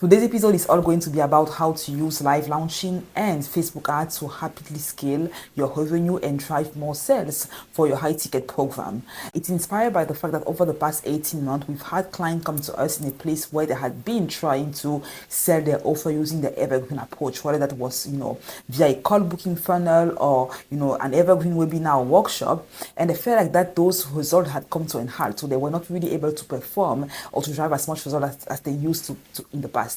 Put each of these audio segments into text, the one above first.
Today's episode is all going to be about how to use live launching and Facebook ads to rapidly scale your revenue and drive more sales for your high ticket program. It's inspired by the fact that over the past 18 months, we've had clients come to us in a place where they had been trying to sell their offer using the evergreen approach, whether that was, via a call booking funnel or, an evergreen webinar or workshop. And they felt like that those results had come to an halt. So they were not really able to perform or to drive as much result as they used to in the past.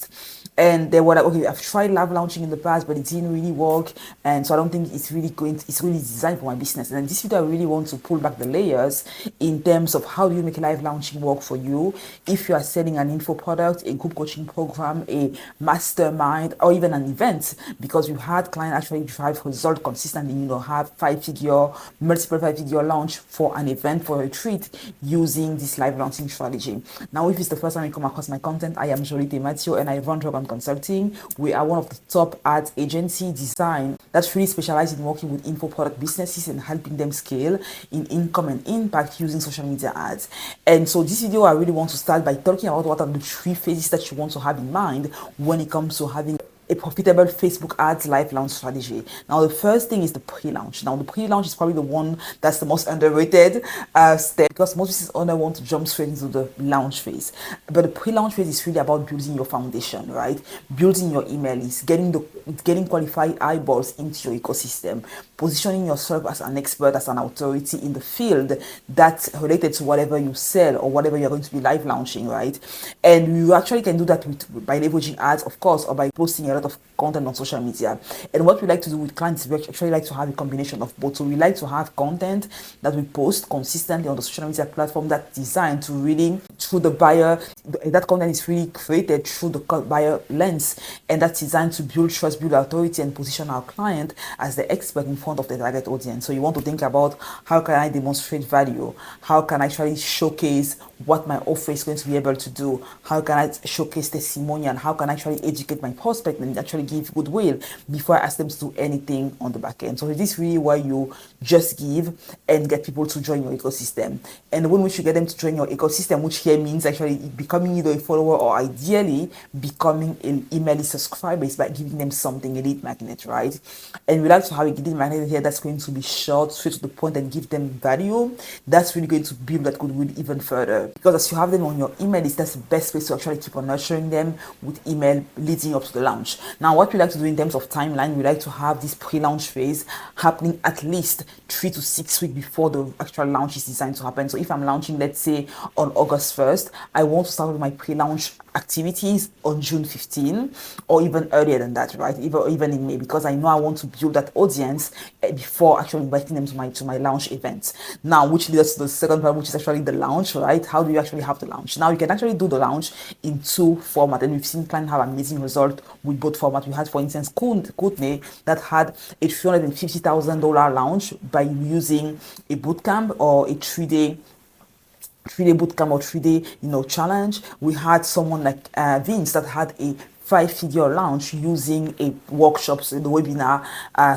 And they were like, okay, I've tried live launching in the past, but it didn't really work, and so I don't think it's really designed for my business. And in this video, I really want to pull back the layers in terms of how do you make live launching work for you. If you are selling an info product, a group coaching program, a mastermind, or even an event, because you had clients actually drive result consistently, have multiple 5-figure launch for an event, for a retreat, using this live launching strategy. Now, if it's the first time you come across my content, I am Joly Tematio and I run Dragon Consulting. We are one of the top ads agency design that's really specialized in working with info product businesses and helping them scale in income and impact using social media ads. And so this video, I really want to start by talking about what are the 3 phases that you want to have in mind when it comes to having a profitable Facebook ads live launch strategy. Now, the first thing is the pre-launch. Now, the pre-launch is probably the one that's the most underrated step, because most business owners want to jump straight into the launch phase. But the pre-launch phase is really about building your foundation, right? Building your email list, getting qualified eyeballs into your ecosystem, positioning yourself as an expert, as an authority in the field that's related to whatever you sell or whatever you're going to be live launching, right? And you actually can do that by leveraging ads, of course, or by posting a lot of content on social media. And what we like to do with clients is we actually like to have a combination of both. So we like to have content that we post consistently on the social media platform that's designed to really, through the buyer, that content is really created through the buyer lens, and that's designed to build trust, build authority, and position our client as the expert in front of the target audience. So you want to think about, how can I demonstrate value? How can I actually showcase what my offer is going to be able to do? How can I showcase testimonial? How can I actually educate my prospect and actually give goodwill before I ask them to do anything on the back end? So this is really where you just give and get people to join your ecosystem. And when we should get them to join your ecosystem, which here means actually becoming either a follower or ideally becoming an email list subscriber, is by giving them something, a lead magnet, right? And we like to have a lead magnet here that's going to be short, straight to the point, and give them value. That's really going to build that goodwill even further, because as you have them on your email list, that's the best place to actually keep on nurturing them with email leading up to the launch. Now, what we like to do in terms of timeline, we like to have this pre-launch phase happening at least 3 to 6 weeks before the actual launch is designed to happen. So if I'm launching, let's say on August 1st, I want to start with my pre-launch activities on June 15, or even earlier than that, right? Even in May, because I know I want to build that audience before actually inviting them to my launch events. Now, which leads us to the second part, which is actually the launch, right? How do you actually have the launch? Now, you can actually do the launch in 2 formats, and we've seen clients have amazing results with both formats. We had, for instance, Courtney that had a $350,000 launch by using a bootcamp or a 3-day bootcamp or 3-day challenge. We had someone like Vince that had a 5-figure launch using a workshops in the webinar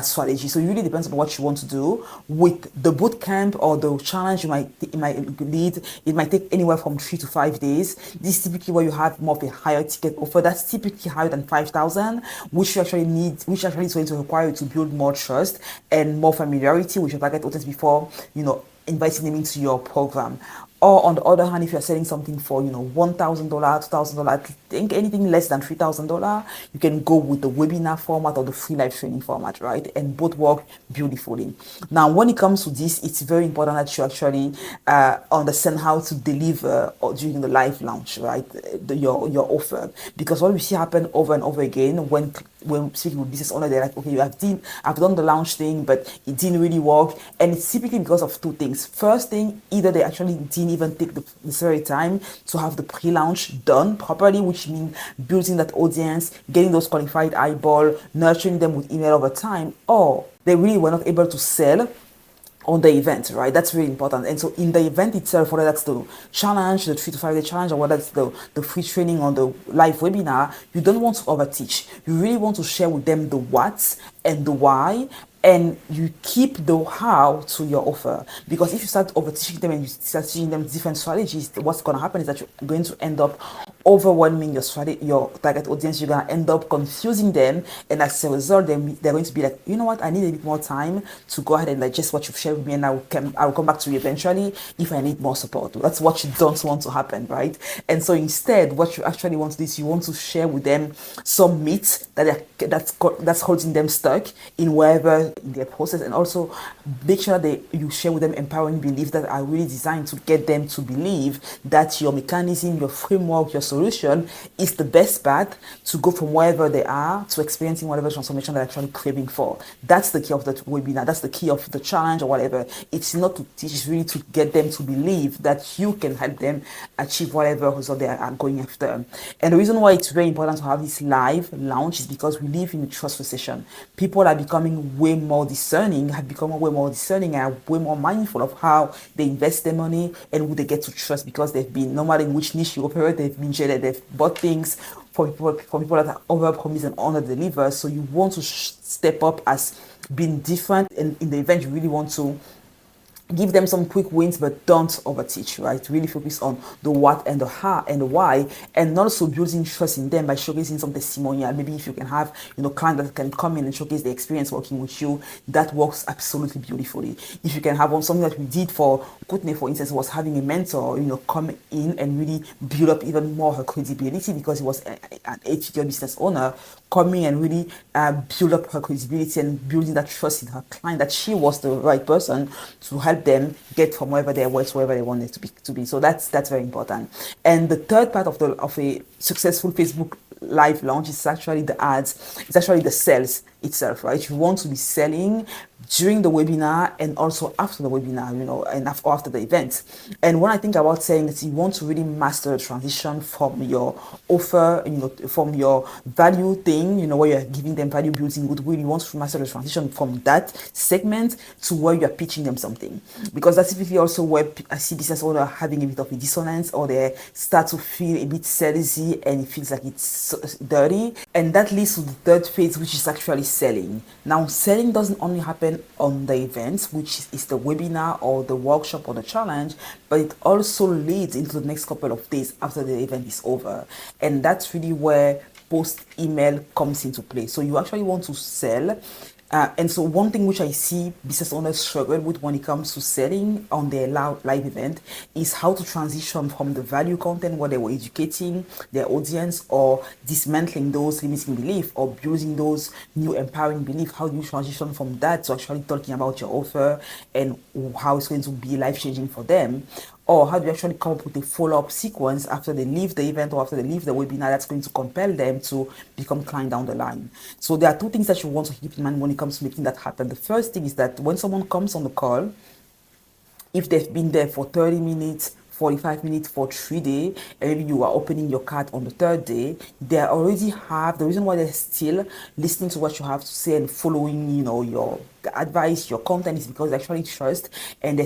strategy. So it really depends on what you want to do. With the bootcamp or the challenge, it might take anywhere from 3 to 5 days. This is typically where you have more of a higher ticket offer that's typically higher than 5,000, which actually is going to require you to build more trust and more familiarity with your target audience before inviting them into your program. Or on the other hand, if you're selling something for $1,000, $2,000, I think anything less than $3,000, you can go with the webinar format or the free live training format, right? And both work beautifully. Now, when it comes to this, it's very important that you actually understand how to deliver during the live launch, right? Your offer, because what we see happen over and over again when speaking with business owners, they're like, okay, I've done the launch thing, but it didn't really work, and it's typically because of 2 things. First thing, either they actually didn't even take the necessary time to have the pre-launch done properly, which means building that audience, getting those qualified eyeball, nurturing them with email over time, or they really were not able to sell on the event, right? That's really important. And so in the event itself, whether that's the challenge, the 3 to 5 day challenge, or whether it's the free training on the live webinar, you don't want to overteach. You really want to share with them the what and the why, and you keep the how to your offer. Because if you start over teaching them and you start teaching them different strategies, what's going to happen is that you're going to end up overwhelming your target audience. You're going to end up confusing them, and as a result, they're going to be like, you know what, I need a bit more time to go ahead and digest what you've shared with me, and I'll come back to you eventually if I need more support. That's what you don't want to happen, right? And so instead, what you actually want to do is you want to share with them some meat that's holding them stuck in wherever in their process, and also make sure that you share with them empowering beliefs that are really designed to get them to believe that your mechanism, your framework, your solution is the best path to go from wherever they are to experiencing whatever transformation they're actually craving for. That's the key of the webinar. That's the key of the challenge or whatever. It's not to teach, it's really to get them to believe that you can help them achieve whatever result they are going after. And the reason why it's very important to have this live launch is because we live in a trust recession. People are becoming way more discerning, have become way more discerning, and are way more mindful of how they invest their money and who they get to trust, because they've been, no matter in which niche you operate, they've been jaded, they've bought things from people that are over promise and under deliver. So you want to step up as being different, and in the event you really want to give them some quick wins, but don't overteach, right? Really focus on the what and the how and the why, and also building trust in them by showcasing some testimonial. Maybe if you can have, clients that can come in and showcase the experience working with you, that works absolutely beautifully. If you can have something that we did for Kutne, for instance, was having a mentor, come in and really build up even more her credibility, because he was an 8-figure business owner, coming and really build up her credibility and building that trust in her client that she was the right person to help them get from wherever they were to wherever they wanted to be. So that's very important. And the third part of a successful Facebook live launch is actually the ads. It's actually the sales itself, right? You want to be selling during the webinar and also after the webinar, and after the event. And when I think about saying that you want to really master the transition from your offer, from your value thing, where you're giving them value, building goodwill, you want to master the transition from that segment to where you're pitching them something. Because that's typically also where I see business owners having a bit of a dissonance, or they start to feel a bit salesy and it feels like it's dirty. And that leads to the third phase, which is actually selling. Now, selling doesn't only happen on the event, which is the webinar or the workshop or the challenge, but it also leads into the next couple of days after the event is over. And that's really where post email comes into play. So you actually want to sell. And so one thing which I see business owners struggle with when it comes to selling on their live event is how to transition from the value content where they were educating their audience or dismantling those limiting beliefs or building those new empowering beliefs. How do you transition from that to actually talking about your offer and how it's going to be life-changing for them? Or how do you actually come up with a follow-up sequence after they leave the event or after they leave the webinar that's going to compel them to become client down the line? So there are two things that you want to keep in mind when it comes to making that happen. The first thing is that when someone comes on the call, if they've been there for 30 minutes, 45 minutes for 3 days, and maybe you are opening your cart on the third day, they already have the reason why they're still listening to what you have to say and following, your advice, your content, is because they actually trust, and they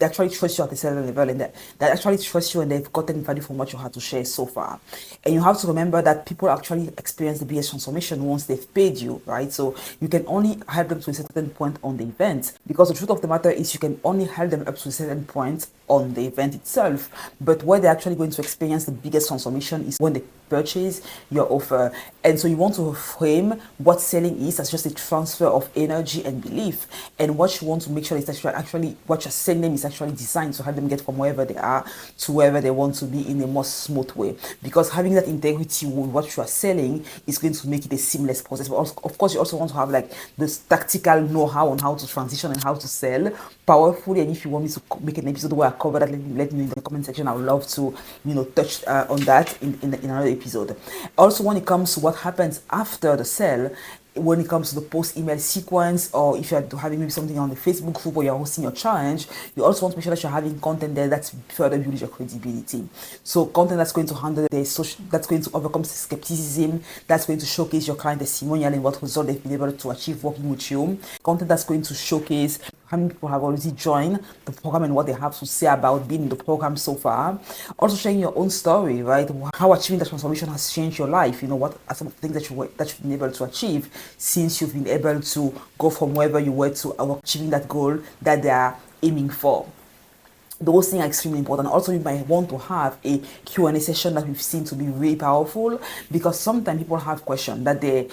actually trust you at a certain level, and they actually trust you, and they've gotten value from what you had to share so far. And you have to remember that people actually experience the biggest transformation once they've paid you, right? So you can only help them to a certain point on the event, because the truth of the matter is you can only help them up to a certain point on the event itself, but where they're actually going to experience the biggest transformation is when they purchase your offer. And so you want to frame what selling is as just a transfer of energy and belief, and what you want to make sure is that you're actually, what you're selling them is actually designed to help them get from wherever they are to wherever they want to be in a more smooth way. Because having that integrity with what you are selling is going to make it a seamless process. But also, of course, you also want to have like this tactical know-how on how to transition and how to sell powerfully. And if you want me to make an episode where I cover that, let me know in the comment section. I would love to touch on that in another episode. Also, when it comes to what happens after the sale, when it comes to the post email sequence, or if you're having maybe something on the Facebook group or you're hosting your challenge, you also want to make sure that you're having content there that's further builds your credibility. So content that's going to handle the social, that's going to overcome skepticism, that's going to showcase your client testimonial and what result they've been able to achieve working with you. Content that's going to showcase how many people have already joined the program and what they have to say about being in the program so far. Also sharing your own story, right? How achieving the transformation has changed your life. What are some of the things that you've been able to achieve since you've been able to go from wherever you were to achieving that goal that they are aiming for. Those things are extremely important. Also, you might want to have a Q&A session that we've seen to be really powerful, because sometimes people have questions that they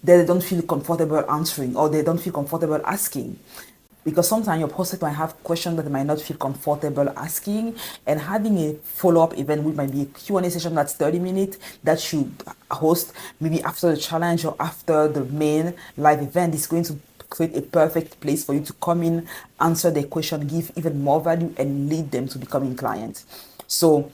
don't feel comfortable answering, or they don't feel comfortable asking. Because sometimes your prospect might have questions that they might not feel comfortable asking, and having a follow-up event, which might be a Q&A session that's 30 minutes that you host maybe after the challenge or after the main live event, is going to create a perfect place for you to come in, answer their question, give even more value, and lead them to becoming clients. So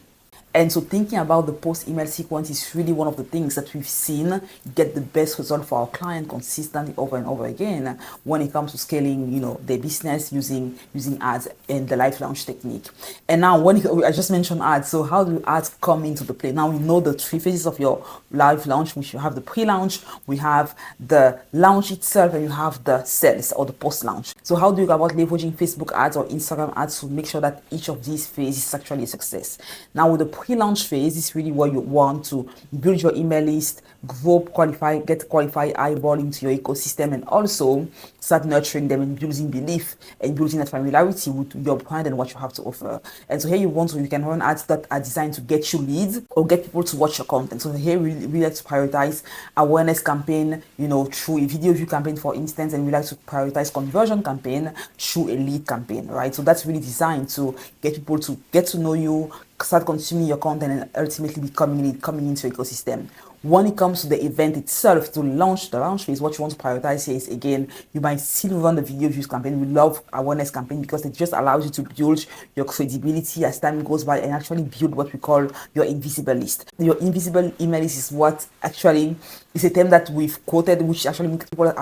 thinking about the post-email sequence is really one of the things that we've seen get the best result for our client consistently over and over again when it comes to scaling, their business using ads and the live launch technique. And now, I just mentioned ads, so how do ads come into the play? Now we know the three phases of your live launch, which you have the pre-launch, we have the launch itself, and you have the sales or the post-launch. So how do you go about leveraging Facebook ads or Instagram ads to make sure that each of these phases is actually a success? Now with the pre-launch phase is really where you want to build your email list, get qualified eyeball into your ecosystem, and also start nurturing them and building belief and building that familiarity with your brand and what you have to offer. And so here you can run ads that are designed to get you leads or get people to watch your content. So here we like to prioritize awareness campaign, through a video view campaign, for instance, and we like to prioritize conversion campaign through a lead campaign, right? So that's really designed to get people to get to know you, start consuming your content, and ultimately coming into your ecosystem. When it comes to the event itself, to launch the launch phase, what you want to prioritize here is, again, you might still run the video views campaign. We love awareness campaign because it just allows you to build your credibility as time goes by and actually build what we call your invisible list. Your invisible email list is what actually is a term that we've quoted, which actually means people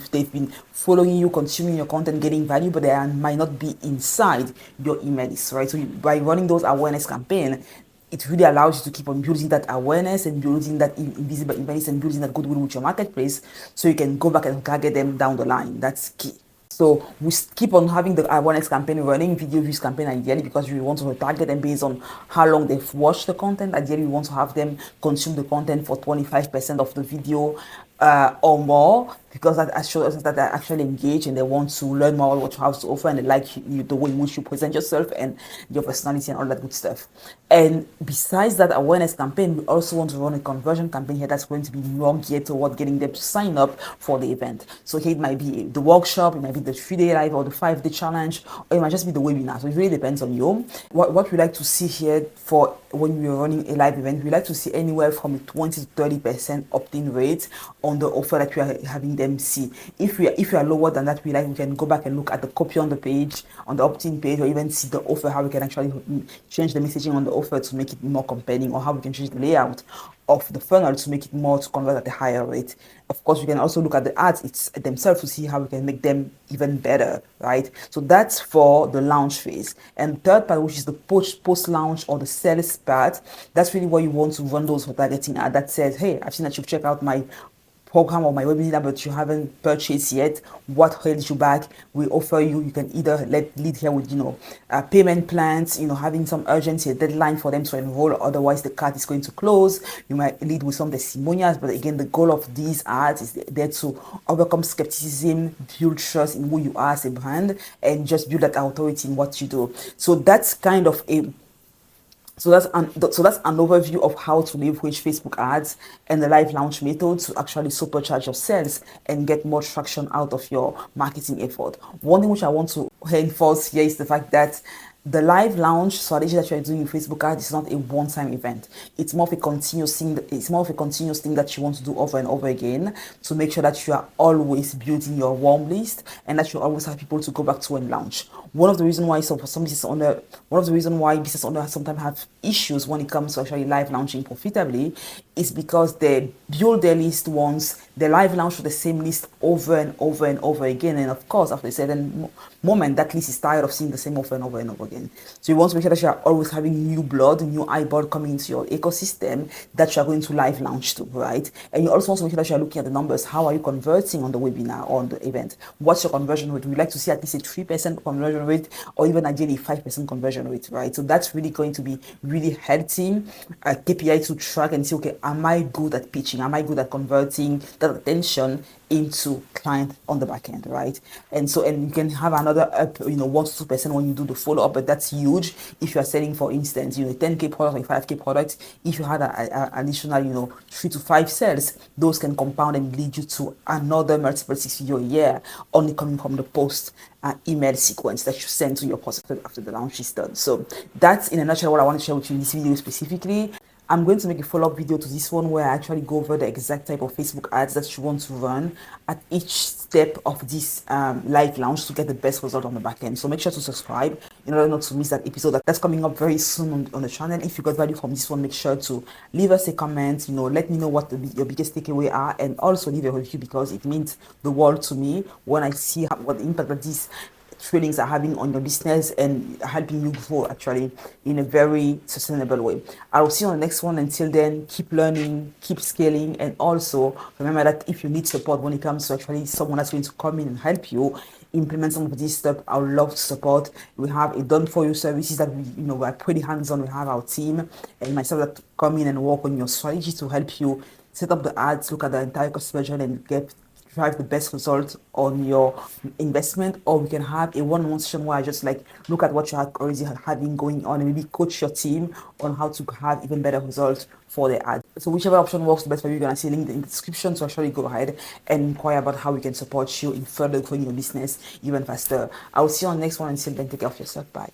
they've been following you, consuming your content, getting value, but they might not be inside your email list, right? So by running those awareness campaign, it really allows you to keep on building that awareness and building that invisible email list and building that goodwill with your marketplace, so you can go back and target them down the line. That's key. So we keep on having the awareness campaign running, video views campaign ideally, because we want to target them based on how long they've watched the content. Ideally, we want to have them consume the content for 25% of the video or more, because that shows us that they're actually engaged and they want to learn more what you have to offer, and they like the way in which you present yourself and your personality and all that good stuff. And besides that awareness campaign, we also want to run a conversion campaign here that's going to be more geared toward getting them to sign up for the event. So here it might be the workshop, it might be the 3-day live or the 5-day challenge, or it might just be the webinar. So it really depends on you. What we like to see here for when we're running a live event, we like to see anywhere from a 20 to 30% opt-in rate on the offer that we are having them see. If we are lower than that, we can go back and look at the copy on the page, on the opt-in page, or even see the offer, how we can actually change the messaging on the offer to make it more compelling, or how we can change the layout of the funnel to make it more to convert at a higher rate. Of course, we can also look at the ads themselves to see how we can make them even better, right? So that's for the launch phase. And the third part, which is the post-launch or the sales part, that's really where you want to run those targeting ad that says, hey, I've seen that you've checked out my program or my webinar, but you haven't purchased yet. What held you back? We offer you can either lead here with payment plans, having some urgency, a deadline for them to enroll, otherwise the cart is going to close. You might lead with some testimonials, but again, the goal of these ads is there to overcome skepticism, build trust in who you are as a brand, and just build that authority in what you do. So that's kind of So that's an overview of how to leverage Facebook ads and the live launch method to actually supercharge your sales and get more traction out of your marketing effort. One thing which I want to reinforce here is the fact that the live launch strategy that you're doing in Facebook ads is not a one-time event. It's more of a continuous thing. It's more of a continuous thing that you want to do over and over again to make sure that you are always building your warm list and that you always have people to go back to and launch. One of the reasons why business owners sometimes have issues when it comes to actually live launching profitably is because they build their list once, the live launch for the same list over and over and over again. And of course, after a certain moment, that list is tired of seeing the same over and over and over again. So you want to make sure that you are always having new blood, new eyeball coming into your ecosystem that you are going to live launch to, right? And you also want to make sure that you are looking at the numbers. How are you converting on the webinar or on the event? What's your conversion rate? We'd like to see at least a 3% conversion rate, or even ideally 5% conversion rate, right? So that's really going to be really healthy KPI to track and say, okay, am I good at pitching? Am I good at converting that attention into client on the back end, right? And so, and you can have another up, 1 to 2% when you do the follow up, but that's huge if you are selling, for instance, 10K product or 5K product. If you had an additional, 3 to 5 sales, those can compound and lead you to another multiple 6 figure a year, only coming from the post email sequence that you send to your prospect after the launch is done. So that's in a nutshell what I want to share with you in this video specifically. I'm going to make a follow-up video to this one where I actually go over the exact type of Facebook ads that you want to run at each step of this live launch to get the best result on the back end. So make sure to subscribe in order not to miss that episode that's coming up very soon on the channel. If you got value from this one, make sure to leave us a comment, let me know what your biggest takeaway are, and also leave a review because it means the world to me when I see what the impact that these trainings are having on your business and helping you grow actually in a very sustainable way. I will see you on the next one. Until then, keep learning, keep scaling, and also remember that if you need support when it comes to actually someone that's going to come in and help you implement some of this stuff, I would love to support. We have a done for you services that we're pretty hands-on. We have our team and myself that come in and work on your strategy to help you set up the ads, look at the entire customer journey, and drive the best result on your investment. Or we can have a one-on-one session where I just look at what you are already having going on and maybe coach your team on how to have even better results for the ad. So whichever option works the best for you, you're gonna see a link in the description. So actually go ahead and inquire about how we can support you in further growing your business even faster. I will see you on the next one. Until then, take care of yourself. Bye.